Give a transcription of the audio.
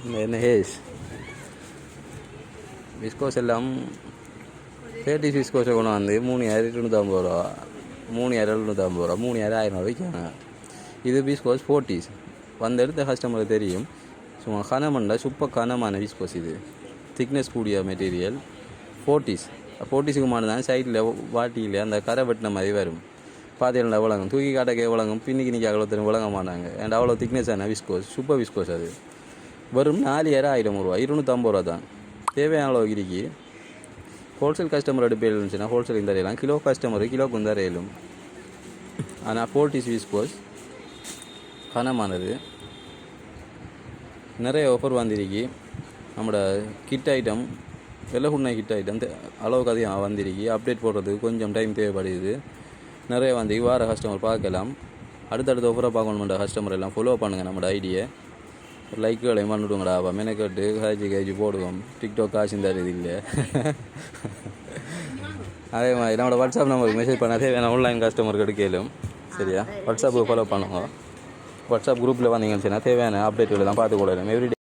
என்ன has viscose எல்லாம் 30 விஸ்கோஸை கொண்டு வந்து 3250 ரூபா 3750 ரூபா 3000 விற்காங்க. இது விஸ்கோஸ் 40s வந்த எடுத்த கஸ்டமருக்கு தெரியும். சும்மா கனமண்டா சூப்பர் கனமான விஸ்கோஸ். இது திக்னஸ் கூடிய மெட்டீரியல் 40ஸுக்கு மாட்டு தான் சைடில் வாட்டியில் அந்த கரை வெட்டின மாதிரி வரும். பாதையில் விளங்கும் தூக்கி காட்டக்கே விளங்கும் பின்னிக்கு நிற்க அவ்வளோ விளங்க மாட்டாங்க. அண்ட் அவ்வளோ திக்னஸான விஸ்கோஸ் சூப்பர் விஸ்கோஸ். அது வெறும் 4000 ரூபா 250 ரூபா தான். தேவையான அளவுக்கு இருக்கு. ஹோல்சேல் கஸ்டமர் எடுப்பே இருந்துச்சுன்னா ஹோல்சேலிங் தரையலாம். கிலோ கஸ்டமர் கிலோக்கு தரையிலும். ஆனால் 40s விஸ்கோஸ் கனமானது. நிறைய ஆஃபர் வந்திருக்கு. நம்மளோட கிட் ஐட்டம் வெள்ளை கிட் ஐட்டம் அளவுக்கு அதிகம் வந்திருக்கு. அப்டேட் போடுறதுக்கு கொஞ்சம் டைம் தேவைப்படுது. நிறைய வந்து வார கஸ்டமர் பார்க்கலாம். அடுத்தடுத்த ஆஃபராக பார்க்கணுமென்ற கஸ்டமர் எல்லாம் ஃபாலோ பண்ணுங்கள். நம்மளோட ஐடியை லைக்குகளையும் பண்ணிவிடுங்கடா. மெனக்கட்டு காய்ச்சி போடுவோம். டிக்டாக் காசு தருது இல்லை. அதே மாதிரி நம்மளோட வாட்ஸ்அப் நம்பருக்கு மெசேஜ் பண்ண தேவையான ஆன்லைன் கஸ்டமருக்கு எடுக்கலும். சரியா? வாட்ஸ்அப்புக்கு ஃபாலோ பண்ணுங்க. வாட்ஸ்அப் குரூப்பில் வந்தீங்கன்னு சொன்னால் தேவையான அப்டேட்டுகளை தான் பார்த்துக்கொள்ளலாம். எவ்ரிடே